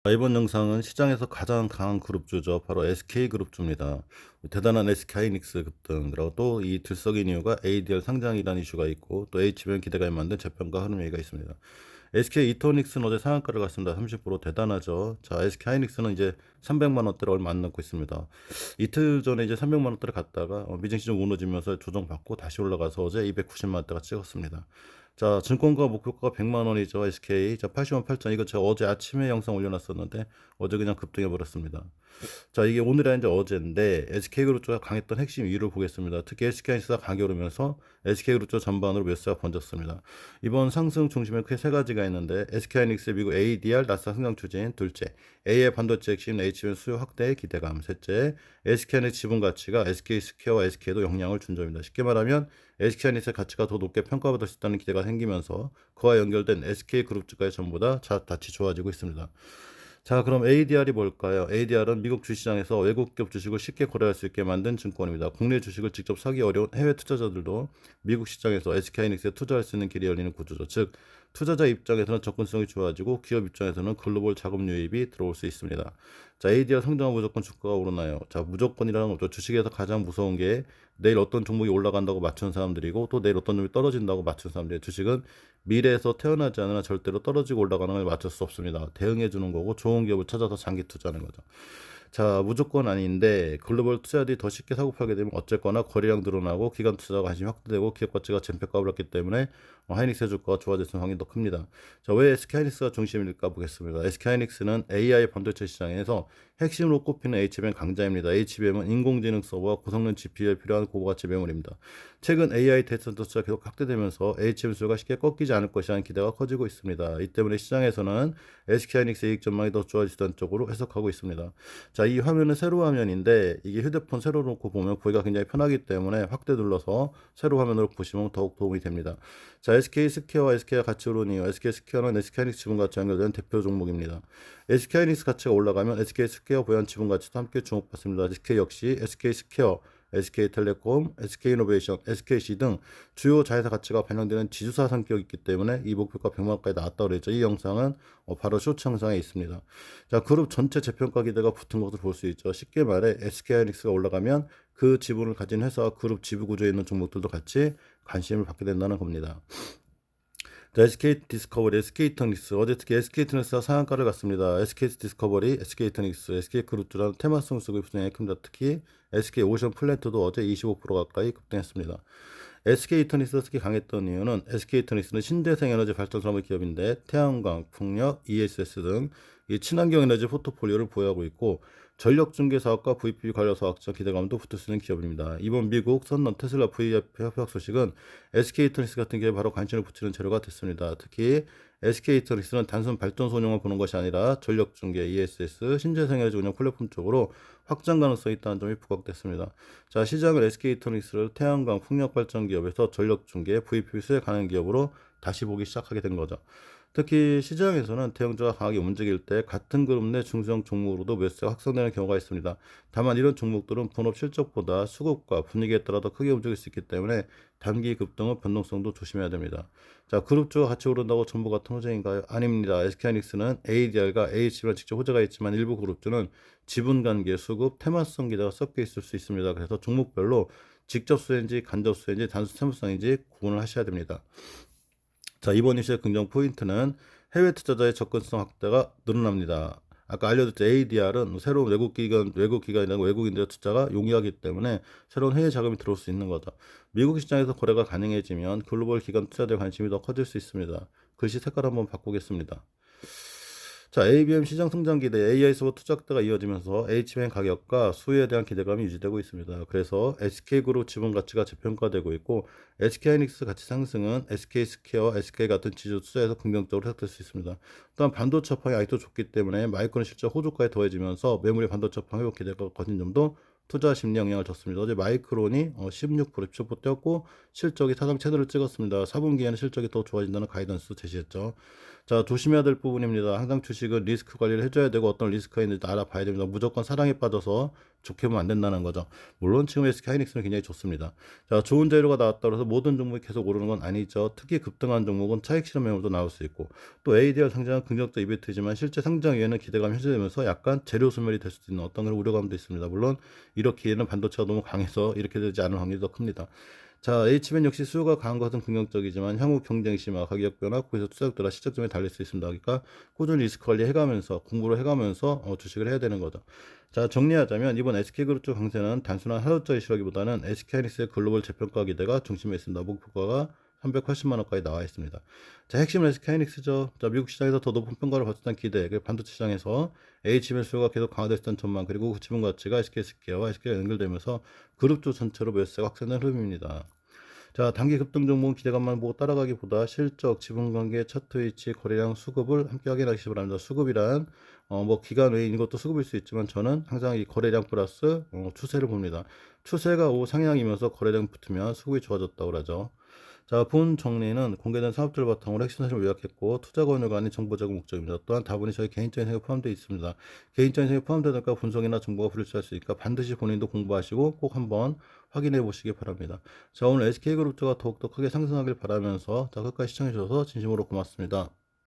자, 이번 영상은 시장에서 가장 강한 그룹주죠. 바로 SK그룹주입니다. 대단한 SK하이닉스 급등, 그리고 또 이 들썩인 이유가 ADR 상장이라는 이슈가 있고, 또 H변 기대감이 만든 재평가 흐름 얘기가 있습니다. SK 이토닉스는 어제 상한가를 갔습니다. 30% 대단하죠. 자, SK하이닉스는 이제 300만 원대를 얼마 안 넘고 있습니다. 이틀 전에 이제 300만 원대를 갔다가 미증시 좀 무너지면서 조정받고 다시 올라가서 어제 290만 원대가 찍었습니다. 자, 증권가 목표가가 100만 원이죠. SK. 자, 80만 8천. 이거 제가 어제 아침에 영상 올려놨었는데 어제 그냥 급등해 버렸습니다. 자, 이게 오늘이 아니라 어제인데 SK그룹 쪽가 강했던 핵심 이유를 보겠습니다. 특히 SK하이닉스가 강하게 오르면서 SK그룹 쪽 전반으로 매수가 번졌습니다. 이번 상승 중심에 크게 세 가지가 있는데 SK하이닉스 미국 ADR 나스닥 상장 추진, 둘째 A의 반도체 핵심 HBM 수요 확대의 기대감, 셋째 SK하이닉스 지분 가치가 SK스퀘어와 SK에도 영향을 준 점입니다. 쉽게 말하면 SK하이닉스의 가치가 더 높게 평가받을 수 있다는 기대가 생기면서 그와 연결된 SK그룹 주가의 전보다 같이 좋아지고 있습니다. 자, 그럼 ADR이 뭘까요? ADR은 미국 주시장에서 외국 기업 주식을 쉽게 거래할 수 있게 만든 증권입니다. 국내 주식을 직접 사기 어려운 해외 투자자들도 미국 시장에서 SK하이닉스에 투자할 수 있는 길이 열리는 구조죠. 즉, 투자자 입장에서는 접근성이 좋아지고 기업 입장에서는 글로벌 자금 유입이 들어올 수 있습니다. 자, ADR 성장은 무조건 주가가 오르나요? 자, 무조건이라는 거죠. 주식에서 가장 무서운 게 내일 어떤 종목이 올라간다고 맞춘 사람들이고 또 내일 어떤 종목이 떨어진다고 맞춘 사람들이에요. 주식은 미래에서 태어나지 않으나 절대로 떨어지고 올라가는 걸 맞출 수 없습니다. 대응해 주는 거고 좋은 기업을 찾아서 장기 투자하는 거죠. 자, 무조건 아닌데 글로벌 투자들이 더 쉽게 사고 팔게 되면 어쨌거나 거래량 늘어나고 기관 투자가 관심이 확대되고 기업 가치가 젠페가 올랐기 때문에 하이닉스의 주가가 좋아질 확률이 더 큽니다. 자, 왜 SK하이닉스가 중심일까 보겠습니다. SK하이닉스는 AI 반도체 시장에서 핵심으로 꼽히는 HBM 강자입니다. HBM은 인공지능 서버와 고성능 GPU에 필요한 고가치 메모리입니다. 최근 AI 데이터 센터 수가 계속 확대되면서 HBM 수요가 쉽게 꺾이지 않을 것이라는 기대가 커지고 있습니다. 이 때문에 시장에서는 SK하이닉스 이익 전망이 더 좋아지던 쪽으로 해석하고 있습니다. 자, 이 화면은 세로 화면인데 이게 휴대폰 세로 놓고 보면 보기가 굉장히 편하기 때문에 확대 눌러서 세로 화면으로 보시면 더욱 도움이 됩니다. 자, SK스퀘어와 SK가 같이 오르는 이유. SK스퀘어는 SK하이닉스 지분 가치 연결된 대표 종목입니다. SK하이닉스 가치가 올라가면 SK스퀘어 보안 지분 가치도 함께 주목받습니다. SK 역시 SK스퀘어, SK텔레콤, SK이노베이션, SKC 등 주요 자회사 가치가 반영되는 지주사 성격이 있기 때문에 이 목표가 100만 원까지 나왔다고 그랬죠. 이 영상은 바로 쇼츠 영상에 있습니다. 자, 그룹 전체 재평가 기대가 붙은 것을 볼 수 있죠. 쉽게 말해 SK하이닉스가 올라가면 그 지분을 가진 회사와 그룹 지부 구조에 있는 종목들도 같이 관심을 받게 된다는 겁니다. 자, SK 디스커버리, SK 이터닉스. 어제 특히 SK 이터닉스가 상한가를 갔습니다. SK 디스커버리, SK 이터닉스, SK 그룹주라는 테마성 수급이 부진하게 큽니다. 특히 SK 오션 플랜트도 어제 25% 가까이 급등했습니다. SK 이터닉스가 특히 강했던 이유는 SK 이터닉스는 신재생 에너지 발전 산업 기업인데 태양광, 풍력, ESS 등 이 친환경 에너지 포트폴리오를 보유하고 있고 전력 중개 사업과 VPP 관련 사업자 기대감도 붙을 수 있는 기업입니다. 이번 미국 선런 테슬라 VF 협약 소식은 SK 이터닉스 같은 기업에 바로 관심을 붙이는 재료가 됐습니다. 특히 SK 이터닉스는 단순 발전소용을 보는 것이 아니라 전력 중개, ESS, 신재생 에너지 운영 플랫폼 쪽으로 확장 가능성이 있다는 점이 부각됐습니다. 자, 시장은 SK 이터닉스를 태양광 풍력 발전 기업에서 전력 중개, VPP 수혜 가능 기업으로 다시 보기 시작하게 된 거죠. 특히 시장에서는 대형주가 강하게 움직일 때 같은 그룹 내 중소형 종목으로도 매수가 확산되는 경우가 있습니다. 다만 이런 종목들은 본업 실적보다 수급과 분위기에 따라 더 크게 움직일 수 있기 때문에 단기 급등은 변동성도 조심해야 됩니다. 자, 그룹주가 같이 오른다고 전부 같은 호재인가요? 아닙니다. SK하이닉스는 ADR과 AHB랑 직접 호재가 있지만 일부 그룹주는 지분 관계, 수급, 테마성 기대가 섞여 있을 수 있습니다. 그래서 종목별로 직접 수혜인지 간접 수혜인지 단순 테마성인지 구분을 하셔야 됩니다. 자, 이번 이슈의 긍정 포인트는 해외 투자자의 접근성 확대가 늘어납니다. 아까 알려드렸죠. ADR은 새로운 외국 기관이나 외국인들의 투자가 용이하기 때문에 새로운 해외 자금이 들어올 수 있는 거죠. 미국 시장에서 거래가 가능해지면 글로벌 기관 투자자의 관심이 더 커질 수 있습니다. 글씨 색깔 한번 바꾸겠습니다. 자, ABM 시장 성장 기대, AI 서버 투자 확대가 이어지면서 HBM 가격과 수요에 대한 기대감이 유지되고 있습니다. 그래서 SK그룹 지분 가치가 재평가되고 있고 SK하이닉스 가치 상승은 SK스퀘어, SK 같은 지주 투자에서 긍정적으로 해석될 수 있습니다. 또한 반도체 업황이 아직도 좋기 때문에 마이크론 실적 호조까지 더해지면서 메모리 반도체 업황 회복 기대가 거진 점도 투자 심리 영향을 줬습니다. 어제 마이크론이 16% 10% 뛰었고 실적이 사상 최대를 찍었습니다. 4분기에는 실적이 더 좋아진다는 가이던스 제시했죠. 자, 조심해야 될 부분입니다. 항상 주식은 리스크 관리를 해줘야 되고 어떤 리스크가 있는지 알아봐야 됩니다. 무조건 사랑에 빠져서 좋게 보면 안 된다는 거죠. 물론 지금 SK하이닉스는 굉장히 좋습니다. 자, 좋은 재료가 나왔다고 해서 모든 종목이 계속 오르는 건 아니죠. 특히 급등한 종목은 차익 실현 매물도 나올 수 있고 또 ADR 상장은 긍정적 이벤트지만 실제 상장 이후에는 기대감이 현실되면서 약간 재료 소멸이 될 수도 있는 어떤 그런 우려감도 있습니다. 물론 이렇기에는 반도체가 너무 강해서 이렇게 되지 않을 확률이 더 큽니다. 자, H밴 역시 수요가 강한 것은 긍정적이지만 향후 경쟁 심화, 가격 변화, 고에서 투자자들아 시작점에 달릴 수 있습니다. 그러니까 꾸준히 리스크 관리 해가면서 공부를 해가면서 주식을 해야 되는 거죠. 자, 정리하자면 이번 SK그룹 쪽 강세는 단순한 하루짜리 이슈라기보다는 SK하이닉스의 글로벌 재평가 기대가 중심에 있습니다. 목표가가 380만 원까지 나와 있습니다. 자, 핵심은 SK하이닉스죠. 자, 미국 시장에서 더 높은 평가를 받을 수 있다는 기대, 그리고 반도체 시장에서 H밴 수요가 계속 강화될 수 있다는 전망, 그리고 그 지분 가치가 SK스퀘어와 SK가 연결되면서 그룹 쪽 전체로 매수세가 확산된 흐름입니다. 자, 단기 급등 종목은 기대감만 보고 따라가기보다 실적, 지분관계, 차트 위치, 거래량, 수급을 함께 확인하시기 바랍니다. 수급이란 뭐 기간 외인 것도 수급일 수 있지만 저는 항상 이 거래량 플러스 추세를 봅니다. 추세가 상향이면서 거래량 붙으면 수급이 좋아졌다고 그러죠. 자, 본 정리는 공개된 사업들 바탕으로 핵심 사실을 요약했고 투자 권유가 아닌 정보적 목적입니다. 또한 다분히 저희 개인적인 생각이 포함되어 있습니다. 개인적인 생각이 포함되니까 분석이나 정보가 불일치할 수 있으니까 반드시 본인도 공부하시고 꼭 한번 확인해 보시기 바랍니다. 자, 오늘 SK그룹주가 더욱더 크게 상승하길 바라면서 자, 끝까지 시청해 주셔서 진심으로 고맙습니다.